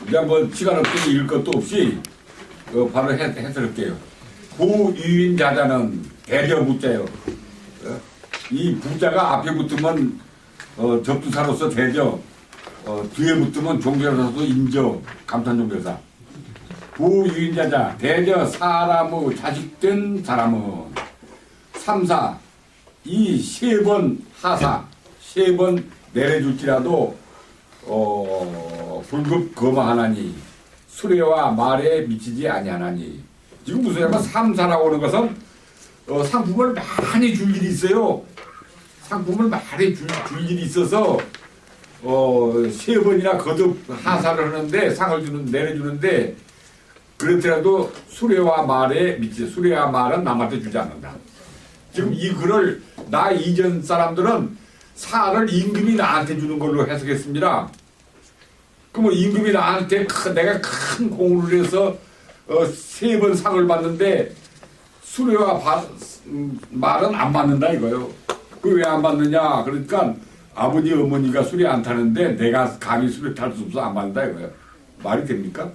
이제 한번 시간 없으니 읽을 것도 없이 바로 해설할게요. 부유인자자는 대저부자요. 이 부자가 앞에 붙으면 접두사로서 대저, 뒤에 붙으면 종교사로서 인저, 감탄종교사. 부유인자자 대저 사람의 자식된 사람은 삼사 이 세 번 하사 세 번 내려줄지라도 불급 거마하나니 수레와 말에 미치지 아니하나니. 지금 무슨 얘기냐면 삼사라고 하는 것은 상품을 많이 줄 일이 있어요. 상품을 많이 줄 일이 있어서 세 번이나 거듭 하사를 하는데 상을 내려주는데 그렇더라도 수레와 말에 미치 수레와 말은 남한테 주지 않는다. 지금 이 글을 나 이전 사람들은 사를 임금이 나한테 주는 걸로 해석했습니다. 그러면 임금이 나한테 내가 큰 공을 해서 세 번 상을 받는데 수레와 말은 안 받는다 이거요. 그 왜 안 받느냐? 그러니까 아버지 어머니가 수레 안 타는데 내가 감히 수레 탈 수 없어 안 받는다 이거요. 말이 됩니까?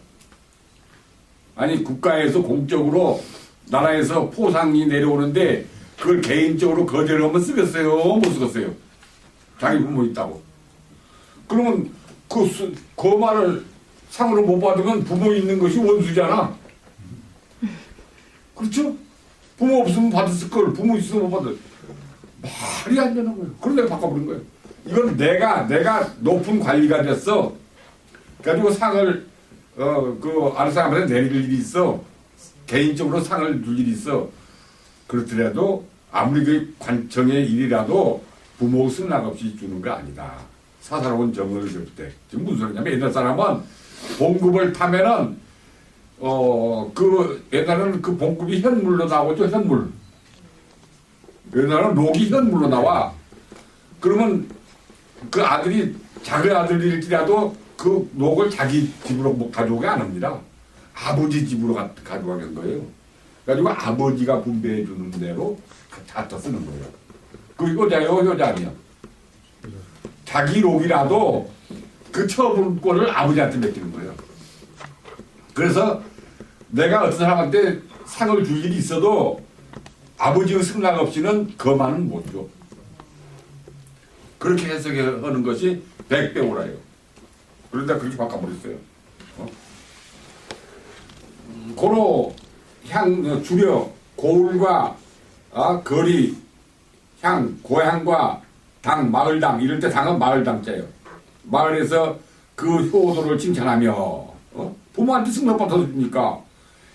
아니 국가에서 공적으로 나라에서 포상이 내려오는데 그걸 개인적으로 거절하면 쓰겠어요? 못 쓰겠어요? 자기 부모 있다고. 그러면 그 말을 상으로 못 받으면 부모 있는 것이 원수잖아. 그렇죠? 부모 없으면 받았을 걸 부모 있으면 못 받을. 말이 안 되는 거예요. 그럼 내가 바꿔버린 거예요. 이건 내가 높은 관리가 됐어. 그래가지고 상을 아는 사람한테 내릴 일이 있어. 개인적으로 상을 줄 일이 있어. 그렇더라도 아무리 그 관청의 일이라도 부모 승낙 없이 주는 거 아니다. 사사로운 정을 줄 때. 지금 무슨 소리냐면 옛날 사람은 봉급을 타면은 옛날에는 그 봉급이 현물로 나오죠. 현물. 옛날에는 록이 현물로 나와. 그러면 그 아들이 작은 아들일지라도 그 록을 자기 집으로 가져오게 안 합니다. 아버지 집으로 가져가게 한 거예요. 그래가지고 아버지가 분배해 주는 대로 갖다 쓰는 거예요. 그 효자요, 효자 아니야. 자기 록이라도 그 처분권을 아버지한테 맡기는 거예요. 그래서 내가 어떤 사람한테 상을 줄 일이 있어도 아버지의 승낙 없이는 거만은 못 줘. 그렇게 해석하는 것이 백배오라예요. 그런데 그렇게 바꿔버렸어요. 고로 주려 고울과 거리 향 고향과 당 마을당 이럴 때 당은 마을당자예요. 마을에서 그 효도를 칭찬하며 부모한테 승낙 받아서 주니까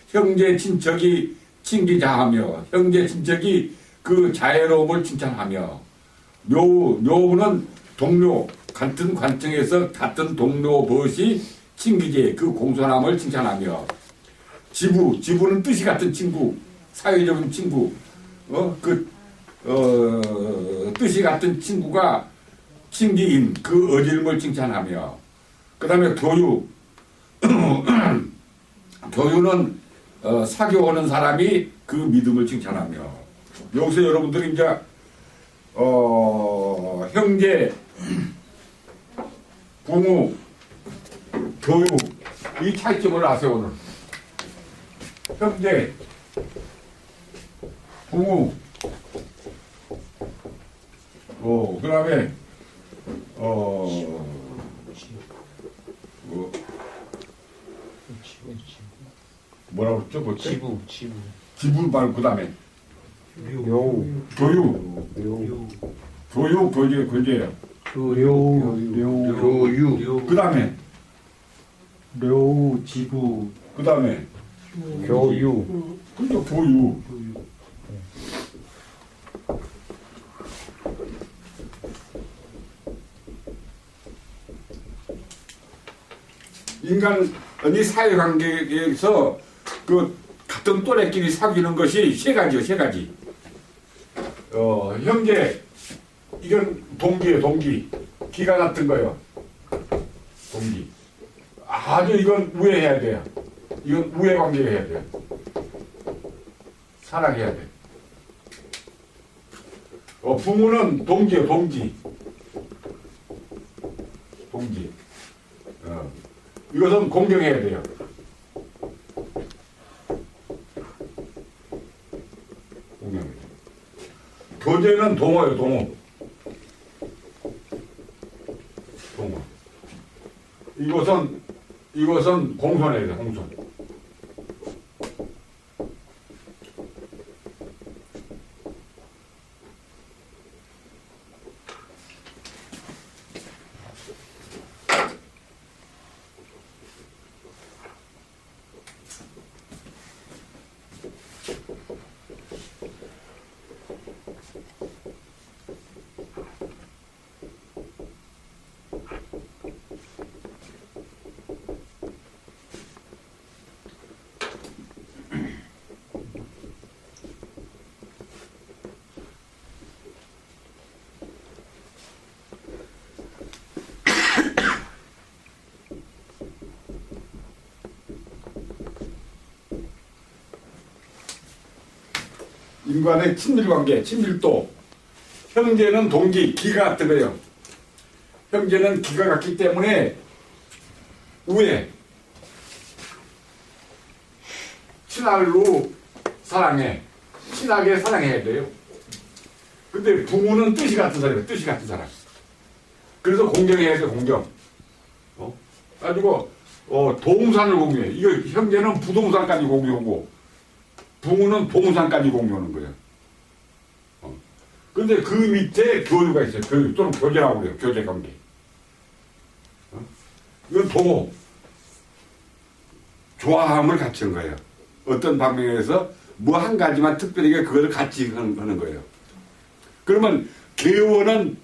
형제 친척이 칭기자하며 형제 친척이 그 자애로움을 칭찬하며 묘부는 동료 같은 관청에서 같은 동료 벗이 칭기제 그 공손함을 칭찬하며 지부는 뜻이 같은 친구 사회적인 친구 뜻이 같은 친구가 칭기인 그 어질음을 칭찬하며 그 다음에 교유는 사교하는 사람이 그 믿음을 칭찬하며 여기서 여러분들이 이제 형제 부모 교육 이 차이점을 아세요 오늘. 형제 부모 그 다음에 뭐라고 그랬죠? 지부 말고 그 다음에 교육 교제예요. 교육 그 다음에 지부 그 다음에 교육 그러니까 교육 인간이 사회관계에서 그 같은 또래끼리 사귀는 것이 세 가지요, 세 가지. 형제, 이건 동기예요, 동기. 기가 같은 거예요. 동기. 아주 이건 우애해야 돼요. 이건 우애 관계가 해야 돼요. 사랑해야 돼. 부모는 동기예요, 동기. 동기. 이것은 공경해야 돼요. 공경해야 돼요. 교제는 동어예요, 동어. 동어. 이것은 공손해야 돼, 공손. 인간의 친밀관계, 친밀도. 형제는 동기, 기가 같은 거예요. 형제는 기가 같기 때문에 우애, 친하로 사랑해. 친하게 사랑해야 돼요. 근데 부모는 뜻이 같은 사람이에요. 뜻이 같은 사람. 그래서 공경해야 돼요, 공경. 가지고 동산을 공유해. 이거 형제는 부동산까지 공유하고 부모는 동산까지 공유하는 거예요. 근데 그 밑에 교류가 있어요. 교류 또는 교제라고 그래요. 교제 관계. 이건 동호. 좋아함을 같이 하는 거예요. 어떤 방면에서 뭐 한 가지만 특별하게 그걸 같이 하는 거예요. 그러면 계원은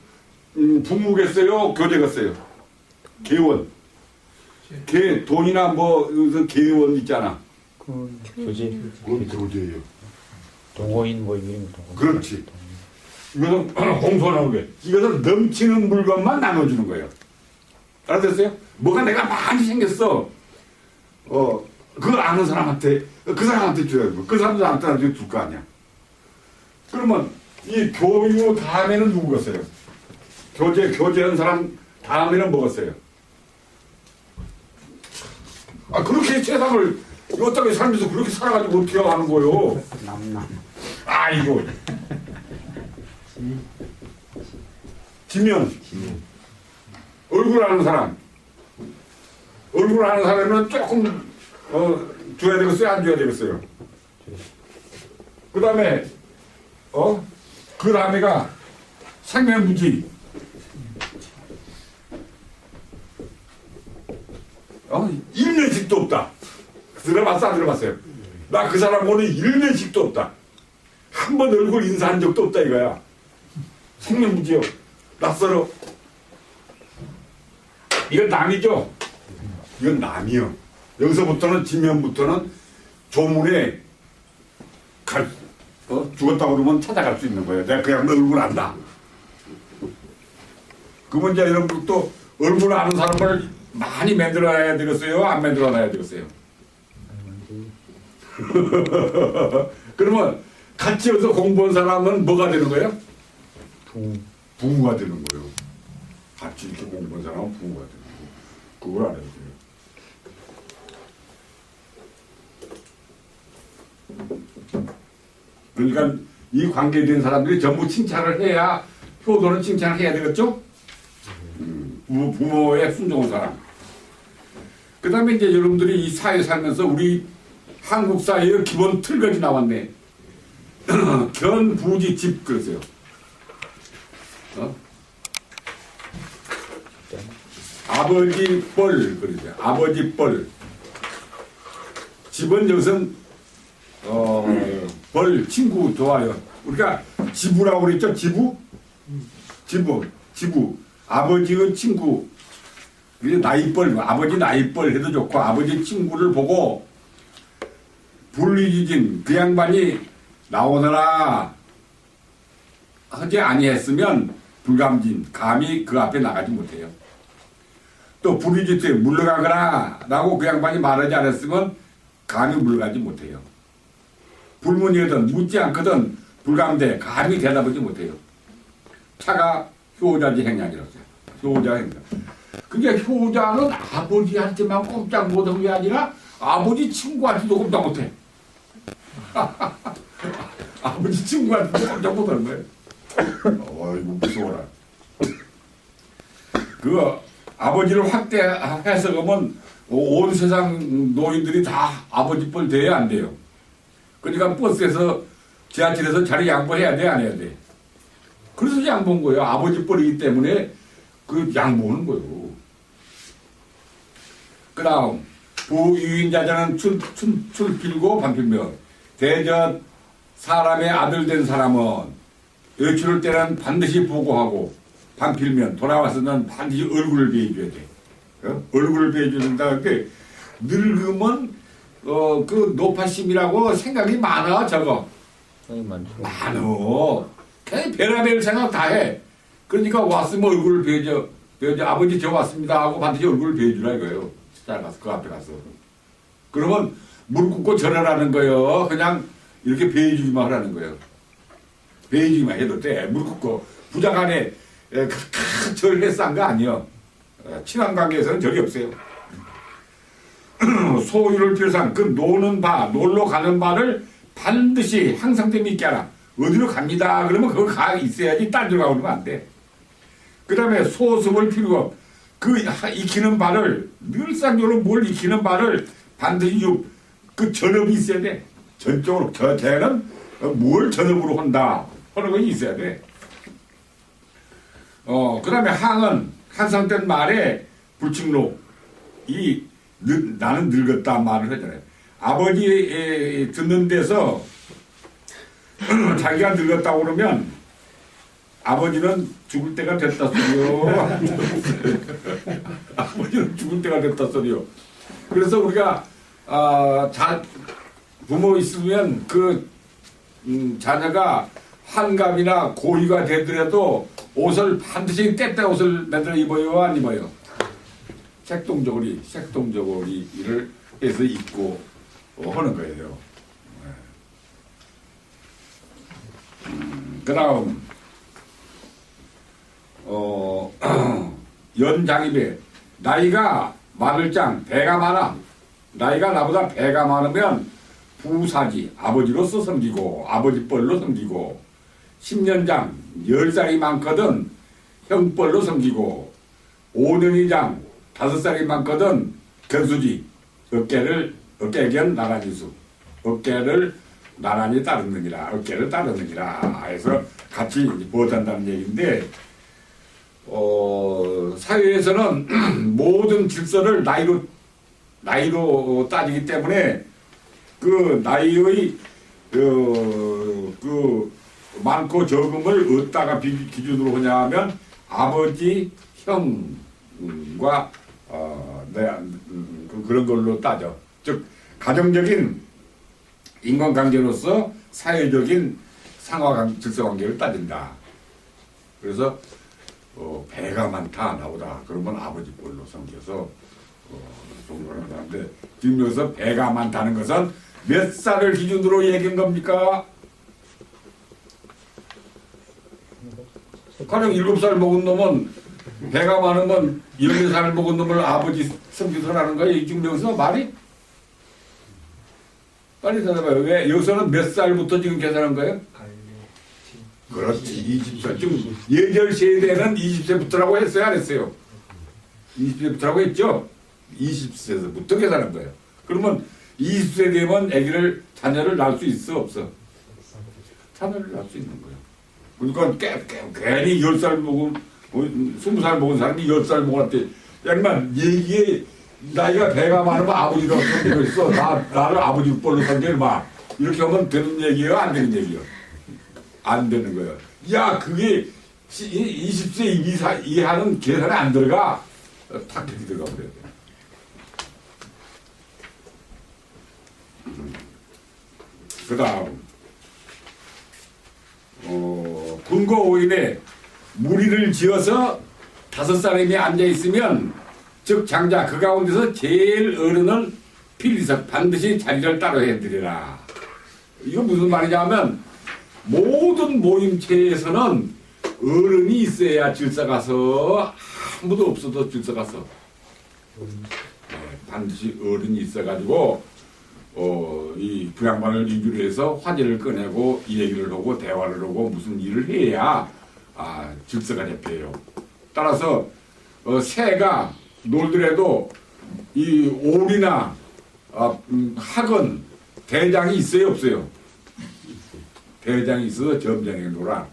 부모겠어요? 교제겠어요? 계원. 돈이나 뭐 계원 있잖아. 교제. 그건 교제예요. 동호인 뭐 이런 거. 그렇지. 이것은 공손한 게. 이것은 넘치는 물건만 나눠주는 거예요. 알아듣었어요? 뭐가 내가 많이 생겼어. 그걸 아는 사람한테, 그 사람한테 줘야 되고, 그 사람한테 줄 거 아니야. 그러면 이 교유 다음에는 누구겠어요? 교제한 사람 다음에는 뭐겠어요? 그렇게 세상을 어떻게 살면서 그렇게 살아가지고 어떻게 하는 거요? 아이고. 지면. 얼굴 아는 사람. 얼굴 아는 사람은 조금 줘야 되겠어요? 안 줘야 되겠어요? 그 다음에 그 다음에가 생명무지. 일면식도 없다. 들어봤어? 안 들어봤어요? 나 그 사람 오늘 일면식도 없다. 한 번 얼굴 인사한 적도 없다 이거야. 생명무지요. 낯설어. 이건 남이죠? 이건 남이요. 여기서부터는 지면부터는 조문에 죽었다 그러면 찾아갈 수 있는 거예요. 내가 그냥 얼굴 안다. 그러면 이제 여러분도 얼굴 아는 사람을 많이 만들어놔야 되겠어요? 안 만들어놔야 되겠어요? 그러면 같이 여기서 공부한 사람은 뭐가 되는 거예요? 부부가 되는 거예요. 같이 이렇게 공부한 사람은 부부가 되는 거예요. 그걸 알아야 돼요. 그러니까 이 관계된 사람들이 전부 칭찬을 해야, 효도는 칭찬을 해야 되겠죠? 부모의 순종한 사람. 그 다음에 이제 여러분들이 이 사회 살면서 우리 한국 사회의 기본 틀까지 나왔네. 견부지집 그러세요. 아버지 뻘 그러세요. 아버지 뻘. 집은 여기서는 벌 친구 좋아요. 우리가 지부라고 그랬죠. 지부. 아버지의 친구. 나이뻘, 아버지 나이뻘 해도 좋고, 아버지 친구를 보고, 불리지진, 그 양반이 나오너라 하지 아니했으면, 불감진, 감히 그 앞에 나가지 못해요. 또 불리지트에 물러가거라 라고 그 양반이 말하지 않았으면, 감히 물러가지 못해요. 불문이거든, 묻지 않거든, 불감대, 감히 대답하지 못해요. 차가 효자지 행량이라고 해요. 효자 행량. 그게 효자는 아버지한테만 꼼짝 못한 게 아니라 아버지 친구한테도 꼼짝 못해. 아버지 친구한테도 꼼짝 못하는 거예요. 어이구 무서워라. 그 아버지를 확대해서 그러면 온 세상 노인들이 다 아버지 뻘 돼야 안 돼요. 그러니까 버스에서 지하철에서 자리 양보해야 돼, 안 해야 돼? 그래서 양보한 거예요. 아버지 뻘이기 때문에 그 양보하는 거예요. 그 다음 부유인자자는 출 필고 반 필며 대전 사람의 아들 된 사람은 외출할 때는 반드시 보고하고 반 필면 돌아와서는 반드시 얼굴을 베어줘야 돼. 얼굴을 베어줘야 된다. 그게 늙으면 그 노파심이라고 생각이 많아 저거. 많어. 그냥 베라벨 생각 다 해. 그러니까 왔으면 얼굴을 베어줘. 아버지 저 왔습니다 하고 반드시 얼굴을 베어주라 이거예요. 잘 가서 그 앞에 가서. 그러면 무릎 꿇고 절하라는 거예요. 그냥 이렇게 베어주기만 하라는 거예요. 베어주기만 해도 돼. 무릎 꿇고 부자간에 절했어 한 거 아니요. 친한 관계에서는 절이 없어요. 소유를 필요상 그 노는 바, 놀러 가는 바를 반드시 항상 때 믿게 하라. 어디로 갑니다. 그러면 거기 가 있어야지 딴 데 가고 그러면 안 돼. 그 다음에 소습을 필요가 그 익히는 바를 늘상적으로 뭘 익히는 바를 반드시 그 전업이 있어야 돼. 전적으로 쟤는 뭘 전업으로 한다 하는 것이 있어야 돼. 그 다음에 항은 항상 된 말에 불칭록 나는 늙었다 말을 하잖아요. 아버지 듣는 데서 자기가 늙었다고 그러면 아버지는 죽을 때가 됐다 소리요. 아버지는 죽을 때가 됐다 소리요. 그래서 우리가 부모 있으면 그 자녀가 환갑이나 고위가 되더라도 옷을 반드시 때때 옷을 만들어 입어요, 안 입어요? 색동저고리 를 해서 입고 하는 거예요. 그 다음 연장입에 나이가 많을장 배가 많아. 나이가 나보다 배가 많으면 부사지 아버지로서 섬기고 아버지 뻘로 섬기고 10년장 10살이 많거든 형뻘로 섬기고 5년이장 5살이 많거든 견수지 어깨견 나란히수 어깨를 나란히 따르느니라 어깨를 따르느니라 해서 같이 보호한다는 얘기인데 사회에서는 모든 질서를 나이로 따지기 때문에 그 나이의 그 많고 적음을 어디다가 기준으로 하냐면 아버지 형과 그런 걸로 따져. 즉 가정적인 인간관계로서 사회적인 질서관계를 따진다. 그래서 배가 많다 나보다 그러면 아버지 뻘로 섬겨서 종교를 하는데 지금 여기서 배가 많다는 것은 몇 살을 기준으로 얘기한 겁니까? 가령 7살 먹은 놈은 배가 많으면 14살 먹은 놈을 아버지 섬기서라는 거예요. 지금 여기서 말이? 빨리 찾아봐요. 왜? 여기서는 몇 살부터 지금 계산한 거예요? 그렇지. 20살. 지금 예절 세대는 20세부터라고 했어요? 안 했어요? 20세부터라고 했죠? 20세부터 계산한 거예요. 그러면 20세 되면 자녀를 낳을 수 있어? 없어? 자녀를 낳을 수 있는 거예요. 그러니까 괜히 10살 먹은 20살 먹은 사람이 10살 먹었대. 양만 얘기에 나이가 배가 많으면 아버지라고 섬기고 있어. 나를 아버지 뻘로 섬기는 마. 이렇게 하면 되는 얘기예요? 안 되는 얘기예요? 안 되는 거예요. 야 그게 20세 이하는 계산에 안 들어가. 탁 이렇게 들어가 버려야 돼. 그 다음 군거 5인에 무리를 지어서 5사람이 앉아있으면 즉 장자 그 가운데서 제일 어른은 필리석 반드시 자리를 따로 해드리라. 이거 무슨 말이냐면 모든 모임체에서는 어른이 있어야 질서가서 아무도 없어도 질서가 써. 반드시 어른이 있어가지고 이 부양반을 위주로 해서 화제를 꺼내고 이 얘기를 하고 대화를 하고 무슨 일을 해야 질서가 잡혀요. 따라서 새가 놀더라도 이 오리나 학은 대장이 있어요 없어요? 대장이 있어서 점장에 놀아.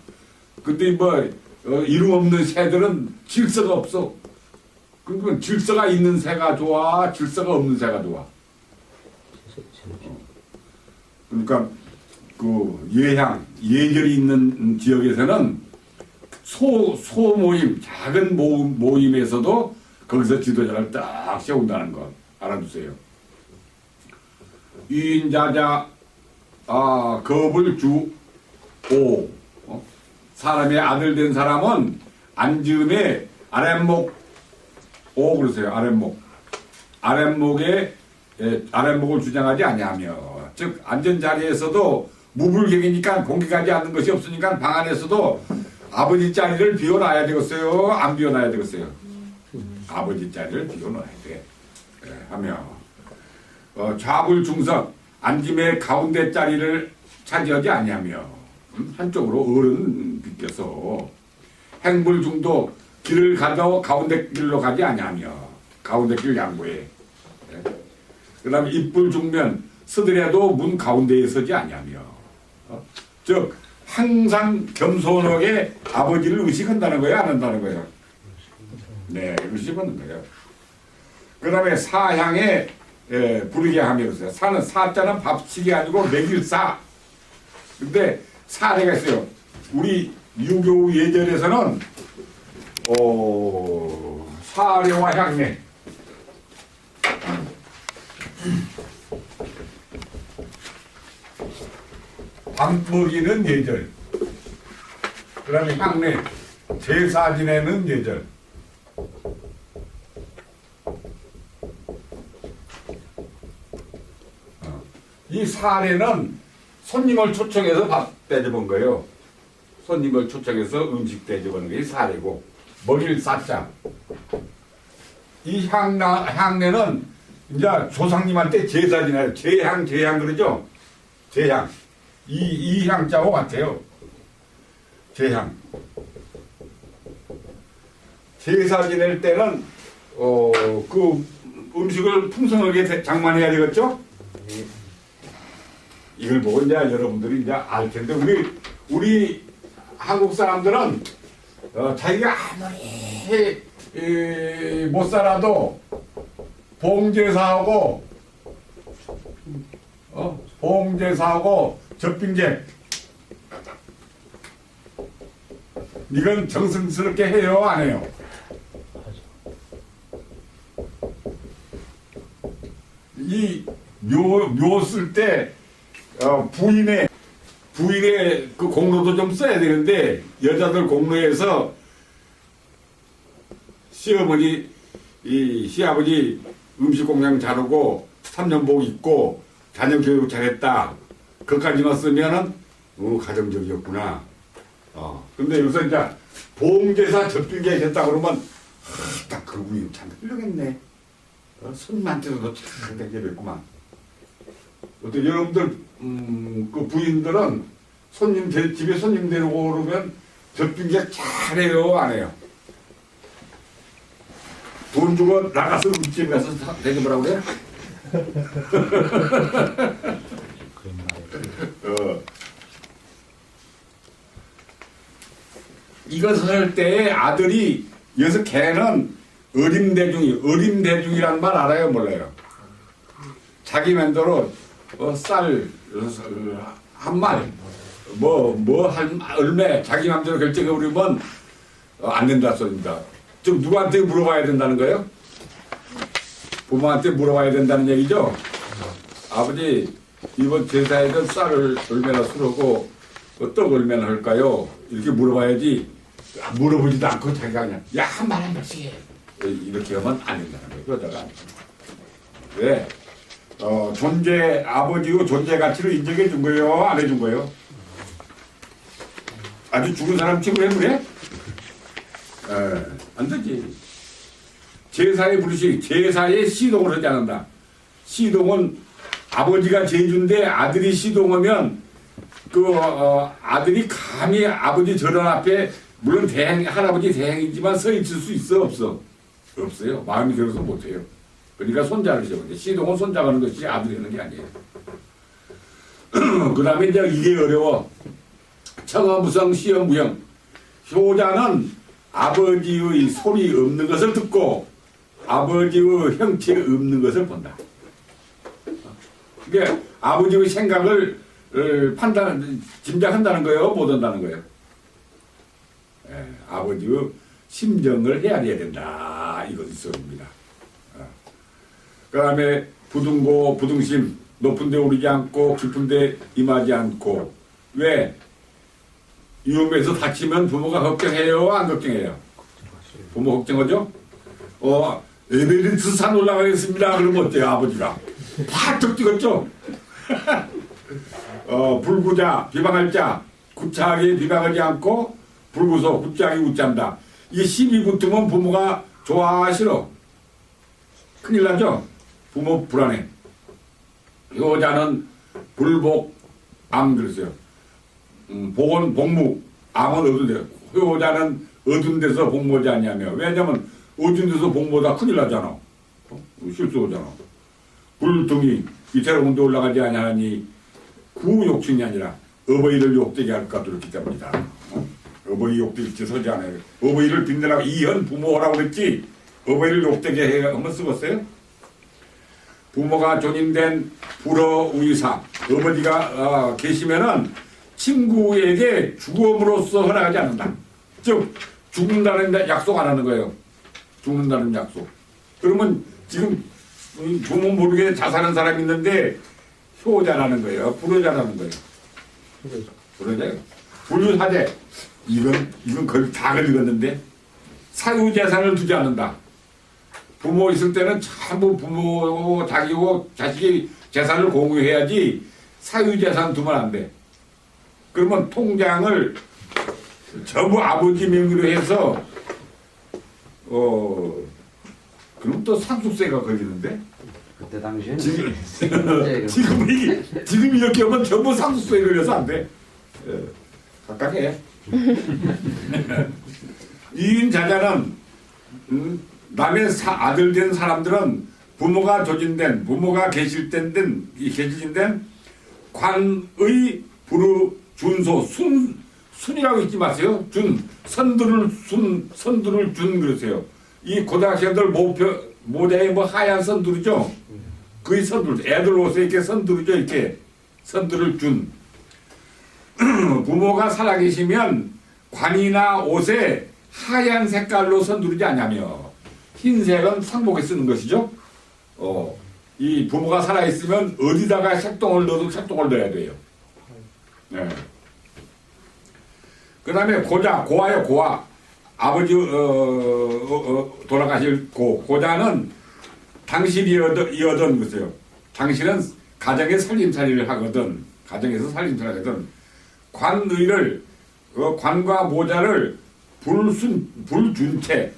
근데 뭐 이름 없는 새들은 질서가 없어. 그러니까 질서가 있는 새가 좋아, 질서가 없는 새가 좋아. 그러니까 그 예절이 있는 지역에서는 소 모임, 작은 모임에서도 거기서 지도자를 딱 세운다는 것 알아두세요. 유인자자 겁을 주오. 사람의 아들 된 사람은 앉음에 아랫목 오 그러세요. 아랫목을 주장하지 아니하며, 즉 앉은 자리에서도 무불경이니까 공기 가지 않는 것이 없으니까 방 안에서도 아버지 자리를 비워놔야 되겠어요? 안 비워놔야 되겠어요? 아버지 자리를 비워놔야 돼. 하며 좌불중석 앉음의 가운데 자리를 차지하지 아니하며, 한쪽으로 어른 비껴서 행불중도 길을 가도 가운데 길로 가지 아니하며, 가운데 길 양보해. 그 다음에 입불중면 서더라도 문 가운데에 서지 아니하며, 즉 항상 겸손하게 아버지를 의식한다는 거예요, 안 한다는 거예요? 네, 의식하는 거예요. 그 다음에 사향에 부르게 하며 그러세요. 사자는 밥식이 아니고 매길사. 근데 사례가 있어요. 우리 유교 예절에서는 사례와 향례, 밥 먹이는 예절, 그 다음에 향례, 제사 지내는 예절. 이 사례는 손님을 초청해서 밥 대접한 거예요. 손님을 초청해서 음식 대접하는 게 사례고, 먹일 사자. 이 향례는 이제 조상님한테 제사 지내요. 제향 그러죠? 제향. 이 향자와 같아요. 제향. 제사 지낼 때는 그 음식을 풍성하게 장만해야 되겠죠? 이걸 보고 이제 여러분들이 이제 알 텐데, 우리 한국 사람들은 자기가 아무리 못 살아도 봉제사하고 접빙제 이건 정성스럽게 해요, 안 해요? 이 묘 쓸 때 부인의 그 공로도 좀 써야 되는데, 여자들 공로에서 시어머니, 시아버지 음식 공양 잘하고 3년복 입고 자녀 교육 잘했다, 그까지만 쓰면은 가정적이었구나. 근데 여기서 이제 봉제사 접빙제 했다 그러면 딱 그 부인 참 훌륭했네. 손님한테도 참 되겠구만. 어때 여러분들 그 부인들은 집에 손님 데리고 오면 접빙제 잘해요, 안 해요? 돈 주고 나가서 음식집에 가서 대접을 하고 그래? 이것을 할 때 아들이, 여기서 개는 어림대중이란 말 알아요, 몰라요? 자기 맘대로 쌀 한 말, 얼마 자기 맘대로 결정해버리면 안 된다 소리입니다. 즉 누구한테 물어봐야 된다는 거예요? 부모한테 물어봐야 된다는 얘기죠? 아버지, 이번 제사에는 쌀을 얼마나 수르고 떡 얼마나 할까요? 이렇게 물어봐야지, 물어보지도 않고 자기가 그냥 야, 한 말 한 말씩 해, 이렇게 하면 안 된다는 거예요. 그러다가 왜? 아버지의 존재 가치를 인정해 준 거예요? 안 해준 거예요? 아주 죽은 사람 치고 해 그래? 안 되지. 제사에 부르시 제사에 시동을 하지 않는다. 시동은 아버지가 제주인데 아들이 시동하면 아들이 감히 아버지 절원 앞에 물론 할아버지 대행이지만 서 있을 수 있어 없어? 없어요. 마음이 들어서 못해요. 그러니까 손자를 시험하는데 시동은 손자가 하는 것이 아들이 하는 게 아니에요. 그 다음에 이제 이게 어려워. 청어무성 시어무형. 효자는 아버지의 소리 없는 것을 듣고 아버지의 형체 없는 것을 본다. 그러니까 아버지의 생각을 짐작한다는 거예요? 못 한다는 거예요? 예, 아버지의 심정을 헤아려야 된다. 이것이 소리입니다. 그 다음에 부둥고 부둥심 높은 데 오르지 않고 깊은 데 임하지 않고 왜? 위험해서 다치면 부모가 걱정해요? 안 걱정해요? 부모 걱정하죠? 에베레스트 산 올라가겠습니다. 그러면 어때요? 아버지가 팍 찍었죠? 불구자 비방할 자 구차하게 비방하지 않고 불구소 구차하게 웃잔다. 이게 시비 붙으면 부모가 좋아 싫어? 큰일 나죠? 부모 불안해. 효자는 불복 암 그랬어요. 복은 복무 암은 어두운 데. 효자는 어두운 데서 복무하지 않냐며. 왜냐면 어두운 데서 복무하다 큰일 나잖아. 실수하잖아. 불등이 위태로운 데 올라가지 않냐니 구욕충이 아니라 어버이를 욕되게 할까 그렇기 때문이다. 어버이 욕되게 서지 않아요. 어버이를 빛내라고 이현 부모라고 그랬지 어버이를 욕되게 해 한번 쓰겠어요? 부모가 존인된 불어의사 어머니가 계시면은 친구에게 죽음으로써 허락하지 않는다. 즉 죽는다는 약속 안 하는 거예요. 죽는다는 약속. 그러면 지금 부모 모르게 자살한 사람이 있는데 효자라는 거예요. 불효자라는 거예요. 불효자예요. 불효사제. 이건 거의 다 걸리겠는데 사유재산을 두지 않는다. 부모 있을 때는 전부 부모 자기고 자식이 재산을 공유해야지 사유재산 두면 안 돼. 그러면 통장을 전부 아버지 명의로 해서 그럼 또 상속세가 걸리는데? 그때 당시에는 지금 이렇게 하면 전부 상속세에 걸려서 안 돼. 각각해. 이인자자는 남의 아들 된 사람들은 부모가 조진된 부모가 계실된 관의 부르 준소 순이라고 잊지 마세요. 선두를 준 그러세요. 이 고등학생들 모자에 하얀 선두르죠. 그의 선두 애들 옷에 이렇게 선두르죠. 이렇게 선두를 준 부모가 살아계시면 관이나 옷에 하얀 색깔로 선두르지 않냐며 흰색은 상복에 쓰는 것이죠. 이 부모가 살아있으면 어디다가 색동을 넣어도 색동을 넣어야 돼요. 네. 그 다음에 고아요, 고아. 아버지, 돌아가실 고자는 당신이 이어던 것이에요. 당신은 가정에 살림살이를 하거든. 가정에서 살림살이를 하거든. 관의를, 관과 모자를 불준채,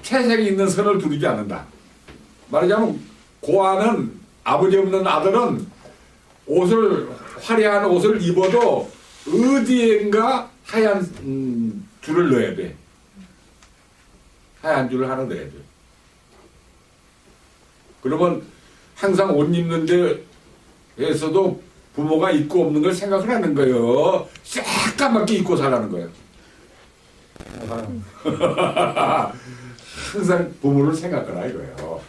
채색이 있는 선을 두르지 않는다. 말하자면, 고아는 아버지 없는 아들은 화려한 옷을 입어도 어디엔가 하얀 줄을 넣어야 돼. 하얀 줄을 하나 넣어야 돼. 그러면 항상 옷 입는 데에서도 부모가 있고 없는 걸 생각을 하는 거예요. 새까맣게 입고 살라는 거예요. 항상 부모를 생각하라 이거예요.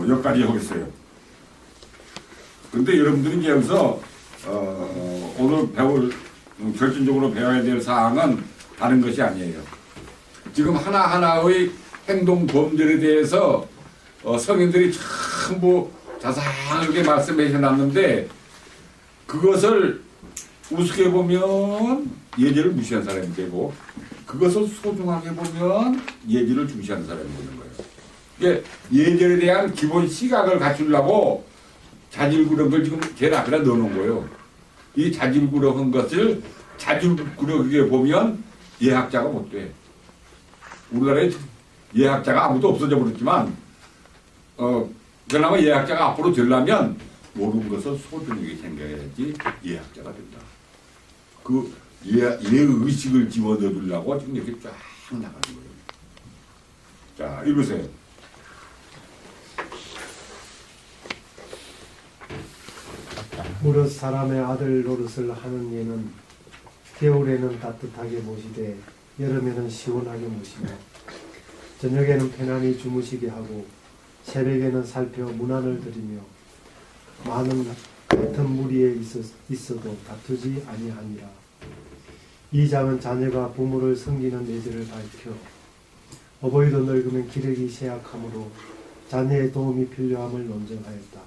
여기까지 하겠어요. 근데 여러분들이 이제 여기서 오늘 결정적으로 배워야 될 사항은 다른 것이 아니에요. 지금 하나하나의 행동 범죄에 대해서 성인들이 전부 자세하게 말씀해 놨는데 그것을 우습게 보면 예절을 무시한 사람이 되고 그것을 소중하게 보면 예절을 중시하는 사람이 되는 거예요. 이게 예절에 대한 기본 시각을 갖추려고 자질 그런 걸 지금 제일 앞에다 넣어놓은 거예요. 이 자질구레한 것을 자질구레하게 보면 예학자가 못 돼. 우리나라에 예학자가 아무도 없어져 버렸지만 그나마 예학자가 앞으로 되려면 모르는 것을 소중하게 생각해야지 예학자가 된다. 그 예의식을 집어넣으려고 지금 이렇게 쫙 나가는 거예요. 자, 읽으세요. 무릇 사람의 아들 노릇을 하는 이는 겨울에는 따뜻하게 모시되 여름에는 시원하게 모시며 저녁에는 편안히 주무시게 하고 새벽에는 살펴 문안을 드리며 많은 같은 무리에 있어도 다투지 아니하니라. 이 장은 자녀가 부모를 섬기는 예절을 밝혀 어버이도 늙으면 기력이 쇠약하므로 자녀의 도움이 필요함을 논증하였다.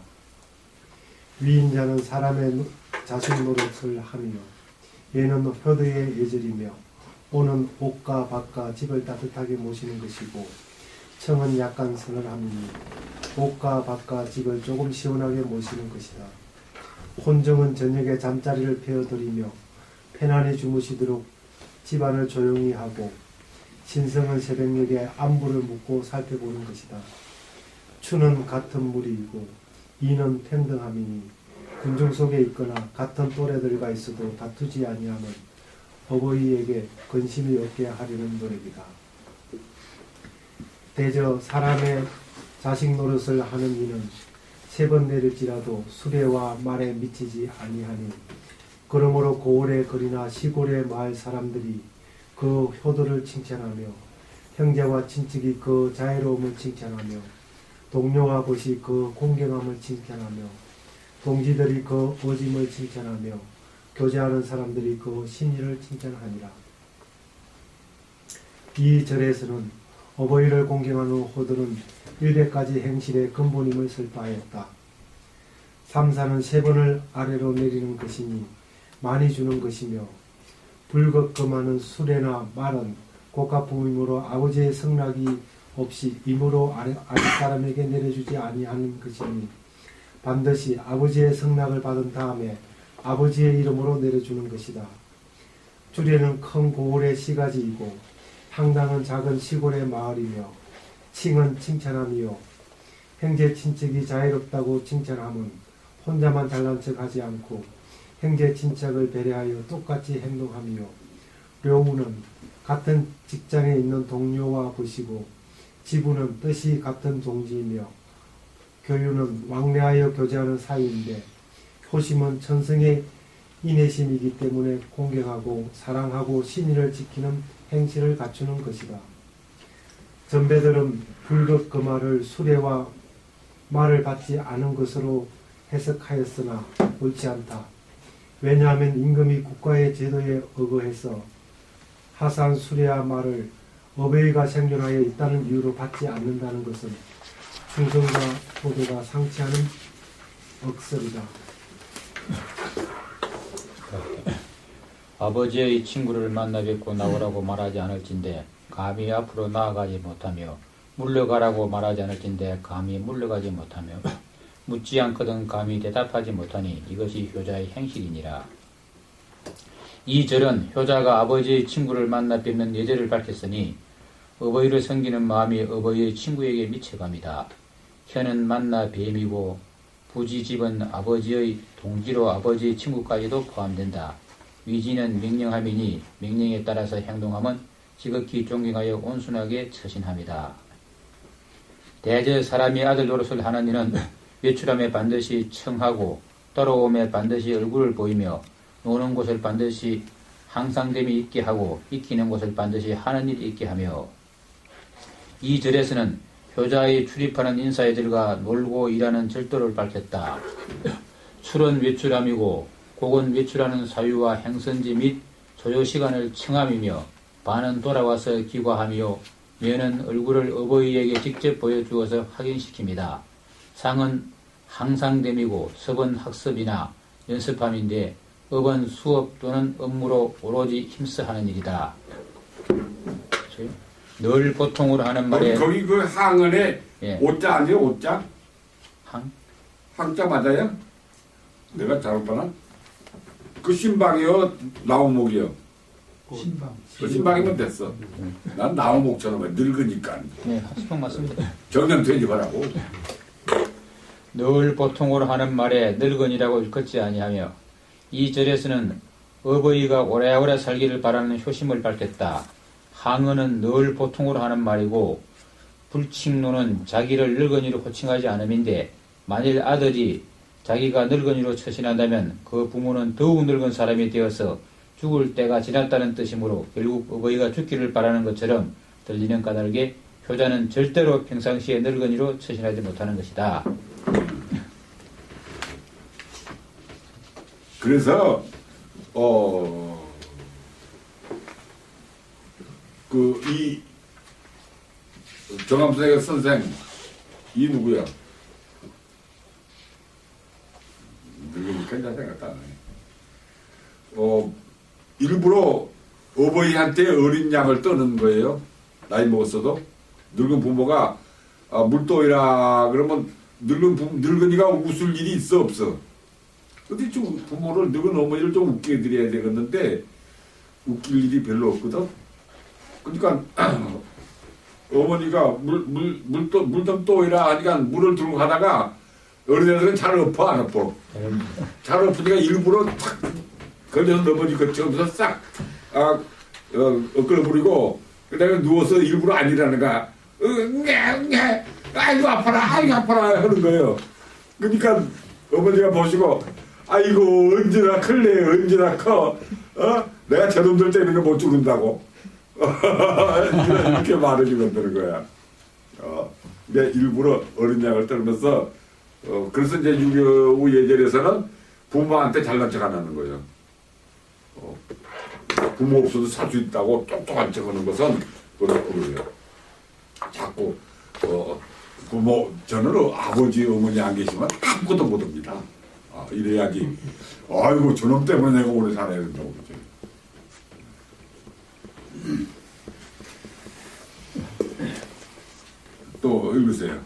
위인자는 사람의 자식 노릇을 하며 얘는 효도의 예절이며 오는 옷과 밭과 집을 따뜻하게 모시는 것이고 청은 약간 서늘함이니 옷과 밭과 집을 조금 시원하게 모시는 것이다. 혼정은 저녁에 잠자리를 베어드리며 편안히 주무시도록 집안을 조용히 하고 신성은 새벽녘에 안부를 묻고 살펴보는 것이다. 추는 같은 무리이고 이는 평등함이니 군중 속에 있거나 같은 또래들과 있어도 다투지 아니함은 어버이에게 근심이 없게 하려는 노력이다. 대저 사람의 자식 노릇을 하는 이는 3번 내릴지라도 수레와 말에 미치지 아니하니 그러므로 고을의 거리나 시골의 마을 사람들이 그 효도를 칭찬하며 형제와 친척이 그 자애로움을 칭찬하며 동료와 벗이 그 공경함을 칭찬하며 동지들이 그 어짐을 칭찬하며 교제하는 사람들이 그 신의를 칭찬하니라. 이 절에서는 어버이를 공경하는 호도는 100가지 행실의 근본임을 설파하였다. 삼사는 3번을 아래로 내리는 것이니 많이 주는 것이며 불겁금하는 수레나 말은 고가품이므로 아버지의 성락이 없이 임으로 아랫사람에게 내려주지 아니하는 것이니 반드시 아버지의 성락을 받은 다음에 아버지의 이름으로 내려주는 것이다. 주례는 큰 고을의 시가지이고 향당은 작은 시골의 마을이며 칭은 칭찬함이요 형제 친척이 자유롭다고 칭찬함은 혼자만 잘난 척하지 않고 형제 친척을 배려하여 똑같이 행동함이요 묘우는 같은 직장에 있는 동료와 보시고 지부는 뜻이 같은 동지이며 교유는 왕래하여 교제하는 사이인데 효심은 천성의 인내심이기 때문에 공경하고 사랑하고 신의를 지키는 행실을 갖추는 것이다. 전배들은 불극금화를 수레와 말을 받지 않은 것으로 해석하였으나 옳지 않다. 왜냐하면 임금이 국가의 제도에 의거해서 하산 수레와 말을 어버이가 생존하여 있다는 이유로 받지 않는다는 것은 충성과 효도가 상치하는 억설이다. 아버지의 친구를 만나 뵙고 나오라고 말하지 않을진데 감히 앞으로 나아가지 못하며 물러가라고 말하지 않을진데 감히 물러가지 못하며 묻지 않거든 감히 대답하지 못하니 이것이 효자의 행실이니라. 이 절은 효자가 아버지의 친구를 만나 뵙는 예절을 밝혔으니 어버이를 섬기는 마음이 어버이의 친구에게 미쳐갑니다. 혀는 만나 뱀이고 부지집은 아버지의 동지로 아버지의 친구까지도 포함된다. 위지는 명령함이니 명령에 따라서 행동함은 지극히 존경하여 온순하게 처신합니다. 대저 사람이 아들 노릇을 하는 이는 외출함에 반드시 청하고 떨어옴에 반드시 얼굴을 보이며 노는 곳을 반드시 항상됨이 있게 하고 익히는 곳을 반드시 하는 일이 있게 하며 이 절에서는 효자의 출입하는 인사애들과 놀고 일하는 절도를 밝혔다. 출은 외출함이고 곡은 외출하는 사유와 행선지 및 소요시간을 청함이며 반은 돌아와서 기과하며 면은 얼굴을 어버이에게 직접 보여주어서 확인시킵니다. 상은 항상됨이고 섭은 학습이나 연습함인데 업은 수업 또는 업무로 오로지 힘써 하는 일이다. 늘 보통으로 하는 말에 거기 그 항은에 예. 오자 아니에요? 오자? 항? 항자 맞아요? 내가 잘못 봤나? 그 신방이요 나무목이요. 신방. 그 신방이면 됐어. 난 나무목처럼 해. 늙으니까 네, 수평 맞습니다. 정년 퇴직하라고. 늘 보통으로 하는 말에 늙은이라고 일컫지 아니하며 이 절에서는 어버이가 오래오래 살기를 바라는 효심을 밝혔다. 항어는 늘 보통으로 하는 말이고 불칭노는 자기를 늙은이로 호칭하지 않음인데 만일 아들이 자기가 늙은이로 처신한다면 그 부모는 더욱 늙은 사람이 되어서 죽을 때가 지났다는 뜻이므로 결국 어버이가 죽기를 바라는 것처럼 들리는 까닭에 효자는 절대로 평상시에 늙은이로 처신하지 못하는 것이다. 그래서 이 정암선생 선생 이 누구야? 늙으니까 이제 생각도 안 해. 일부러 어버이한테 어린 양을 떠는 거예요. 나이 먹었어도 늙은 부모가 물도이라 그러면 늙은이가 웃을 일이 있어 없어? 어디 좀 부모를 늙은 어머니를 좀 웃게 드려야 되겠는데 웃길 일이 별로 없거든. 그러니까 어머니가 물 좀 또이라 하니까 물을 들고 가다가 어린애들은 잘 엎어 안 엎어? 잘 엎으니까 일부러 탁 걸려서 넘어지 거쳐서 싹 엇끌어버리고 그다음에 누워서 일부러 안 일하는 거야. 아이고 아파라 아이고 아파라 하는 거예요. 그러니까 어머니가 보시고 아이고 언제나 클래 언제나 커 내가 저놈들 때문에 못 죽는다고 이렇게 말을 만드는 거야. 근데 일부러 어린 양을 떨면서 그래서 이제 유교 예절에서는 부모한테 잘난 척 안 하는 거예요. 부모 없어도 살 수 있다고 똑똑한 척 하는 것은 그래요. 자꾸 부모 저는 아버지 어머니 안 계시면 아무것도 못합니다. 이래야지. 아이고 저놈 때문에 내가 오래 살아야 된다고 그러죠. 또 읽으세요.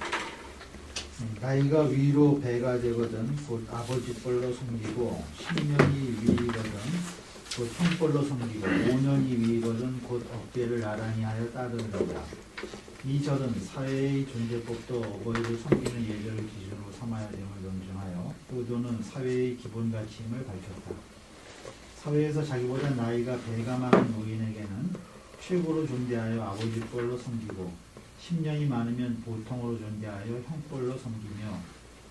나이가 위로 배가 되거든 곧 아버지 뻘로 섬기고 10년이 위거든 곧 형벌로 섬기고 5년이 위거든 곧 어깨를 나란히 하여 따르는다. 이 절은 사회의 존재법도 어버이를 섬기는 예절을 기준으로 삼아야 됨을 논증하여 의도는 사회의 기본 가치임을 밝혔다. 사회에서 자기보다 나이가 배가 많은 노인에게는 최고로 존대하여 아버지 뻘로 섬기고 10년이 많으면 보통으로 존대하여 형벌로 섬기며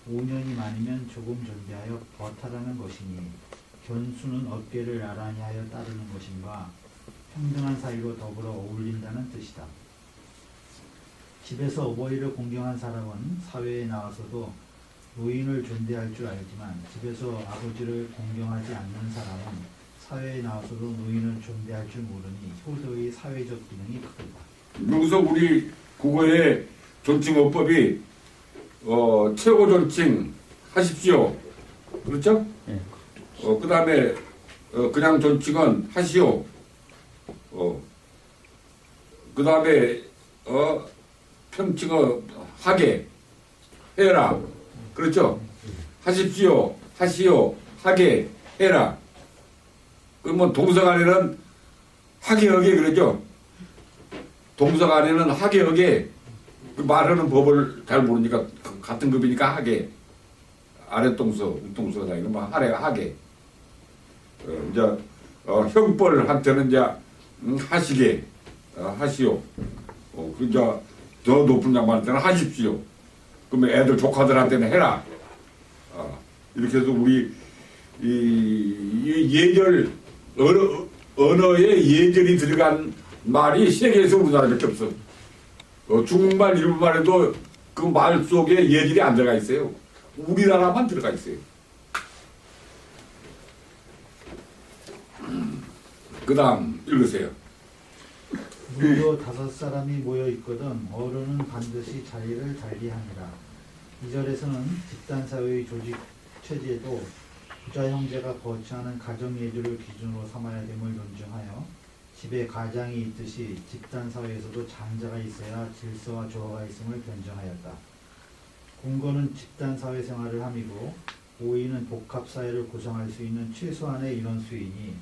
5년이 많으면 조금 존대하여 버타라는 것이니 견수는 어깨를 나란히 하여 따르는 것인가 평등한 사이로 더불어 어울린다는 뜻이다. 집에서 어버이를 공경한 사람은 사회에 나와서도 노인을 존대할 줄 알지만 집에서 아버지를 공경하지 않는 사람은 사회에 나와서도 노인을 존대할 줄 모르니 효도의 사회적 기능이 크다. 여기서 우리 국어의 존칭어법이 최고 존칭 하십시오. 그렇죠? 네. 그 다음에 그냥 존칭은 하시오. 그 다음에 평칭어 하게 해라. 그렇죠? 하십시오, 하시오, 하게 해라. 그러면 동사간에는 하게 하게 그러죠? 동사간에는 하게 하게 그 말하는 법을 잘 모르니까 같은 급이니까 하게 아랫동서 윗동서가 다니는 뭐 하게 이제 형벌한테는 이제 하시게 하시오. 이제 더 높은 양반한테는 하십시오. 그러면 애들 조카들한테는 해라. 이렇게 해서 우리 이 예절 언어에 예절이 들어간 말이 세계에서 우리나라밖에 없어. 중국말, 일본말에도 그 말 속에 예절이 안 들어가 있어요. 우리나라만 들어가 있어요. 그 다음 읽으세요. 무려 5사람이 모여 있거든 어른은 반드시 자리를 달리하니라. 이 절에서는 집단사회의 조직 체제도 부자 형제가 거처하는 가정 예절을 기준으로 삼아야 됨을 논증하여 집에 가장이 있듯이 집단사회에서도 장자가 있어야 질서와 조화가 있음을 변정하였다. 궁궐은 집단사회 생활을 함이고 5인은 복합사회를 구성할 수 있는 최소한의 인원 수이니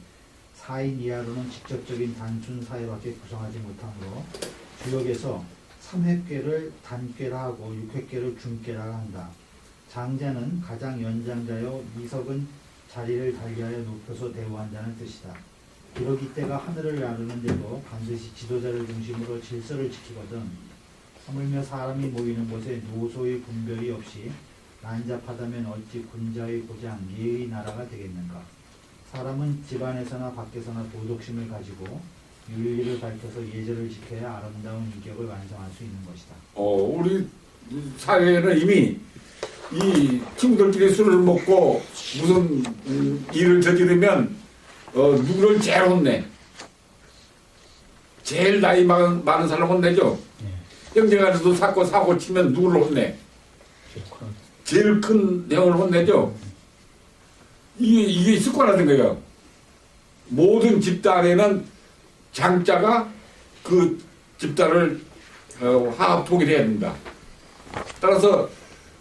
4인 이하로는 직접적인 단순 사회밖에 구성하지 못하므로 주역에서 3획계를 단계라 하고 6획계를 중계라 한다. 장자는 가장 연장자요 이석은 자리를 달리하여 높여서 대우한다는 뜻이다. 비록 이때가 하늘을 나르는데도 반드시 지도자를 중심으로 질서를 지키거든 하물며 사람이 모이는 곳에 노소의 분별이 없이 난잡하다면 어찌 군자의 고장 예의 나라가 되겠는가. 사람은 집안에서나 밖에서나 도덕심을 가지고 윤리를 밝혀서 예절을 지켜야 아름다운 인격을 완성할 수 있는 것이다. 우리 사회는 이미 이 친구들끼리 술을 먹고 무슨 일을 저지르면 누구를 제일 혼내? 제일 나이 많은 사람 혼내죠. 형제간에도 사고 치면 누구를 혼내? 제일 큰 형을 혼내죠. 이게 습관화된 거예요. 모든 집단에는 장자가 그 집단을 화합 통일해야 된다. 따라서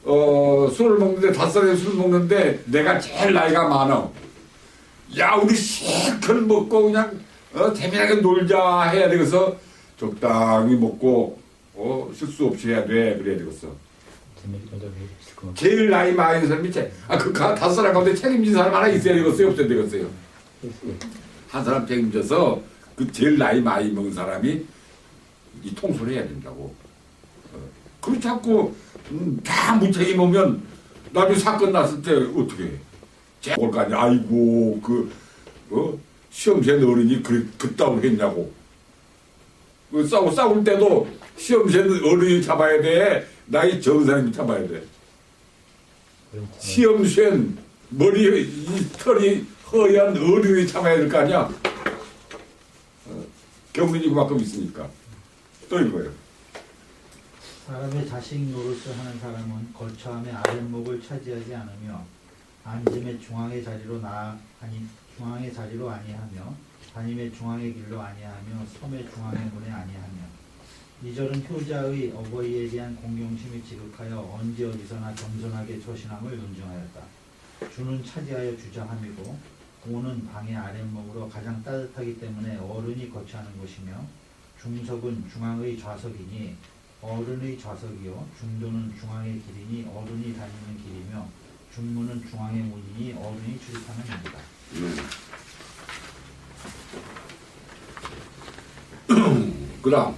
술을 먹는데 5살에 술 먹는데 내가 제일 나이가 많아. 야 우리 실컷 먹고 그냥 재미나게 놀자 해야 되겠어. 적당히 먹고 실수 없이 해야 돼. 그래야 되겠어. 제일 나이 많은 사람이 그 5사람 가운데 책임진 사람 하나 있어야 되겠어요? 없어야 되겠어요? 한 사람 책임져서 그 제일 나이 많이 먹은 사람이 이 통솔을 해야 된다고. 그렇지 않고 다 무책임 오면 나중에 사건 났을 때 어떻게 해? 올 거 아니야. 아이고 시험생 어른이 그따위로 했냐고. 싸울 때도 시험생 어른이 잡아야 돼. 나이 적은 사람이 잡아야 돼. 시험생 머리에 이 털이 허연 어른이 잡아야 될 거 아니야. 경륜이 그만큼 있으니까. 또 이거예요. 사람의 자식 노릇을 하는 사람은 거처함의 아랫목을 차지하지 않으며 앉음의 중앙의 자리로 아니하며 담임의 중앙의 길로 아니하며 섬의 중앙의 문에 아니하며. 이 절은 효자의 어버이에 대한 공경심이 지극하여 언제 어디서나 겸손하게 처신함을 논증하였다. 주는 차지하여 주장함이고 오는 방의 아랫목으로 가장 따뜻하기 때문에 어른이 거처하는 곳이며 중석은 중앙의 좌석이니 어른의 좌석이요 중도는 중앙의 길이니 어른이 다니는 길이며 중문은 중앙의 문이니 어른이 출입하는 문이다. 그다음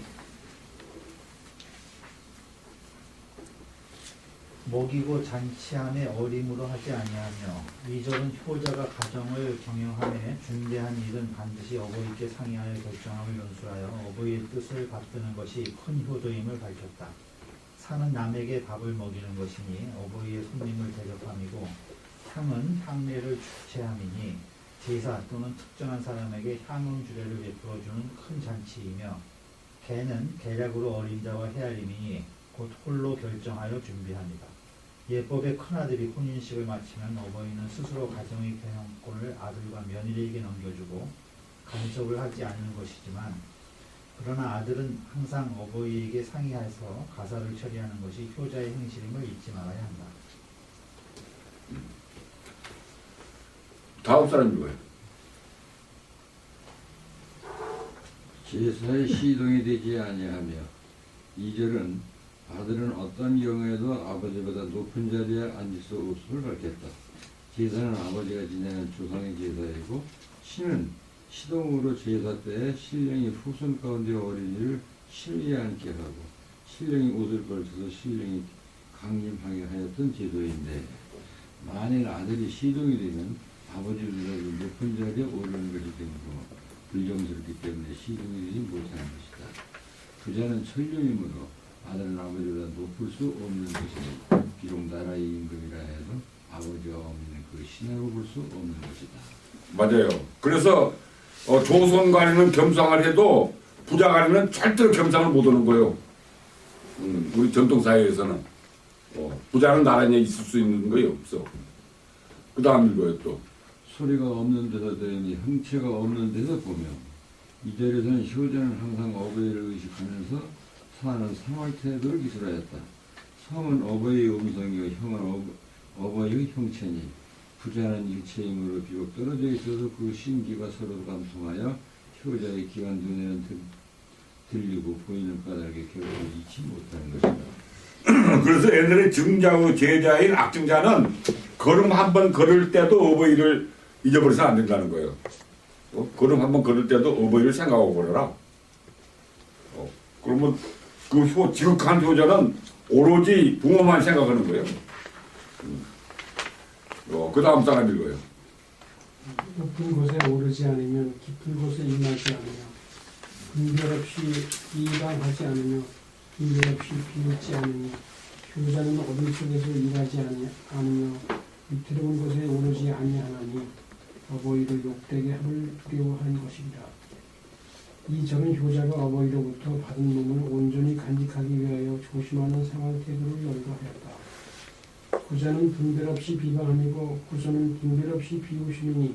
먹이고 잔치함에 어림으로 하지 아니하며. 이 절은 효자가 가정을 경영함에 중대한 일은 반드시 어버이께 상의하여 결정함을 연수하여 어버이의 뜻을 받드는 것이 큰 효도임을 밝혔다. 상은 남에게 밥을 먹이는 것이니 어버이의 손님을 대접함이고 향은 향례를 주체함이니 제사 또는 특정한 사람에게 향응주례를 베풀어주는 큰 잔치이며 계는 계략으로 어림자와 헤아림이니 곧 홀로 결정하여 준비합니다. 예법의 큰아들이 혼인식을 마치면 어버이는 스스로 가정의 경영권을 아들과 며느리에게 넘겨주고 간섭을 하지 않는 것이지만 그러나 아들은 항상 어버이에게 상의해서 가사를 처리하는 것이 효자의 행실임을 잊지 말아야 한다. 다음 사람이 뭐예요? 제사에 시동이 되지 아니하며. 이 절은 아들은 어떤 경우에도 아버지보다 높은 자리에 앉을 수 없음을 밝혔다. 제사는 아버지가 지내는 조상의 제사이고 시는 시동으로 제사 때에 신령이 후손 가운데 어린이를 실리지 않게 하고 신령이 옷을 걸쳐서 신령이 강림하게 하였던 제도인데 만일 아들이 시동이 되면 아버지보다 높은 자리에 오르는 것이 되고 불경스럽기 때문에 시동이 되지 못하는 것이다. 부자는 천령이므로 아들은 아버지보다 높을 수 없는 것이니 비록 나라의 임금이라 해도 아버지가 없는 그 신하로 볼 수 없는 것이다. 맞아요. 그래서 조선간에는 겸상을 해도 부자간에는 절대로 겸상을 못 하는 거예요. 우리 전통사회에서는 부자는 나란히 있을 수 있는 거예요. 없어. 그 다음 이거예요 또. 소리가 없는 데서 되니 흥체가 없는 데서 보며. 이 절에서는 효자는 항상 어버이를 의식하면서 사는 생활 태도를 기술하였다. 성은 어버이의 음성이요 어버이의 형체니 부자는 일체이므로 비록 떨어져 있어도 그 신기가 서로 감통하여 효자의 기간 눈에는 들리고 보이는 까닭에 결코 잊지 못하는 것이다. 그래서 옛날에 증자의 제자인 악증자는 걸음 한 번 걸을 때도 어버이를 잊어버려서 안 된다는 거예요. 걸음 한 번 걸을 때도 어버이를 생각하고 걸어라. 그러면 그 지극한 효자는 오로지 부모만 생각하는 거예요. 그 다음 사람 읽어요. 높은 곳에 오르지 않으면 깊은 곳에 임하지 않으며 분별 없이 이방하지 않으며 분별 없이 비웃지 않으며 효자는 어둠 속에서 일하지 않으며 위태로운 곳에 오르지 아니하나니 어버이를 욕되게 함을 두려워하는 것이니라. 이 적은 효자가 어버이로부터 받은 몸을 온전히 간직하기 위하여 조심하는 생활 태도를 열거하였다. 부자는 분별 없이 비방함이고 구소는 분별 없이 비웃음이니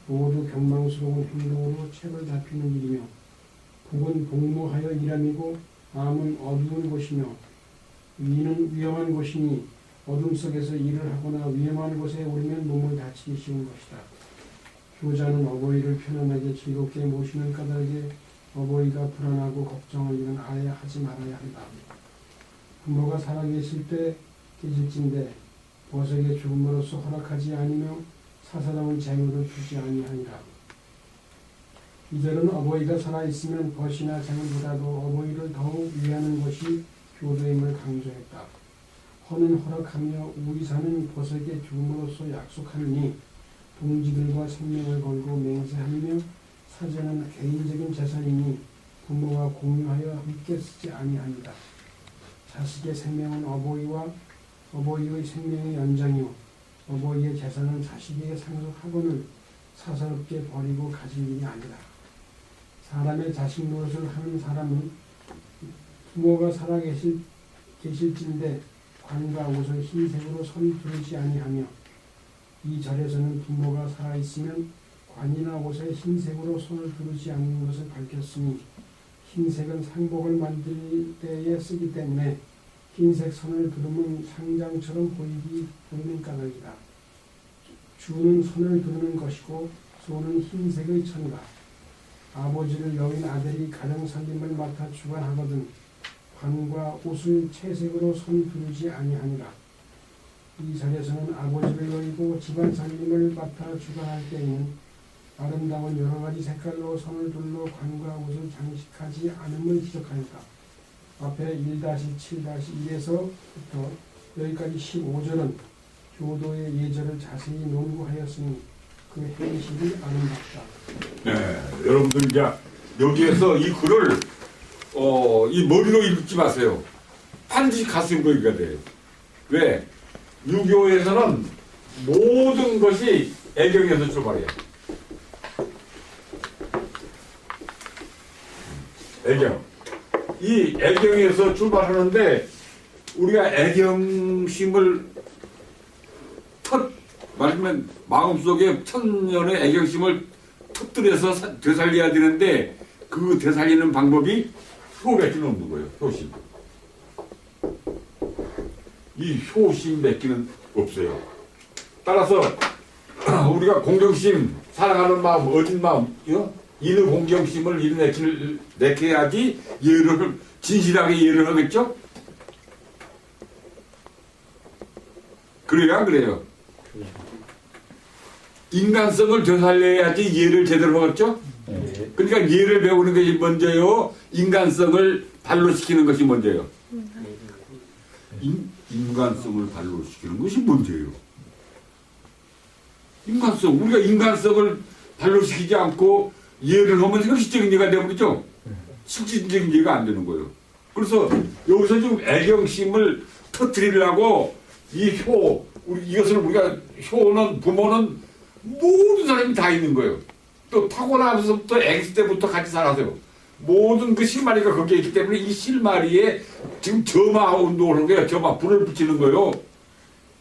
모두 경망스러운 행동으로 책을 다피는 일이며 복은 복무하여 일함이고 암은 어두운 곳이며 위는 위험한 곳이니 어둠 속에서 일을 하거나 위험한 곳에 오르면 몸을 다치기 쉬운 것이다. 효자는 어버이를 편안하게 즐겁게 모시는 까닭에 어버이가 불안하고 걱정할 일은 아예 하지 말아야 한다. 부모가 살아계실 때 계실진데 보석의 죽음으로써 허락하지 아니며 사사로운 재물을 주지 아니하니라. 이들은 어버이가 살아있으면 벗이나 재물보다도 어버이를 더욱 위하는 것이 효도임을 강조했다. 허는 허락하며 우의사는 보석의 죽음으로써 약속하느니 동지들과 생명을 걸고 맹세하며 사제는 개인적인 재산이니 부모와 공유하여 함께 쓰지 아니합니다. 자식의 생명은 어버이의 생명의 연장이요 어버이의 재산은 자식에게 상속하고는 사사롭게 버리고 가질 일이 아니라. 사람의 자식 노릇을 하는 사람은 부모가 살아계실진데 관과 옷을 흰색으로 선두르지 아니하며 이 절에서는 부모가 살아있으면 관이나 옷에 흰색으로 손을 두르지 않는 것을 밝혔으니 흰색은 상복을 만들 때에 쓰기 때문에 흰색 선을 두르면 상장처럼 보이는 까닭이다. 주는 선을 두르는 것이고 소는 흰색의 천이다. 아버지를 여긴 아들이 가정 살림을 맡아 주관하거든 관과 옷을 채색으로 손 두르지 아니하니라. 이 절에서는 아버지를 여기고 집안 살림을 맡아 주관할 때에는 아름다운 여러 가지 색깔로 선을 둘러 관과 옷을 장식하지 않음을 지적하였다. 앞에 1-7-1에서부터 여기까지 15절은 효도의 예절을 자세히 논구하였으니 그 행실이 아름답다. 네, 여러분들 이제 여기에서 이 글을 이 머리로 읽지 마세요. 반드시 가슴으로 읽어야 돼요. 왜? 유교에서는 모든 것이 애경에서 출발해요. 애경. 이 애경에서 출발하는데 우리가 애경심을 말하면 마음속에 천년의 애경심을 터뜨려서 되살려야 되는데 그 되살리는 방법이 효밖에 없는 거예요. 효심. 이 효심밖에는 없어요. 따라서 우리가 공경심, 사랑하는 마음, 어진 마음, 인의 공경심을 일으켜야지 예를 진실하게 예를 하겠죠? 그래야 그래요. 인간성을 되살려야지 예를 제대로 하겠죠? 그러니까 예를 배우는 것이 먼저요. 인간성을 발로시키는 것이 먼저요. 인간성을 발로시키는 것이 문제예요. 인간성, 우리가 인간성을 발로시키지 않고 예를 하면 형식적인 예가 되어버리죠. 실질적인 예가 안 되는 거예요. 그래서 여기서 지금 애경심을 터뜨리려고 이 효, 이것을 우리가 효는 부모는 모든 사람이 다 있는 거예요. 또 타고나서부터 애기 때부터 같이 살아서요. 모든 그 실마리가 거기에 있기 때문에 이 실마리에 지금 점화 운동을 하는 거예요. 점화, 불을 붙이는 거예요.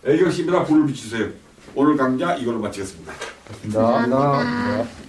애경심에다 불을 붙이세요. 오늘 강좌 이걸로 마치겠습니다. 감사합니다.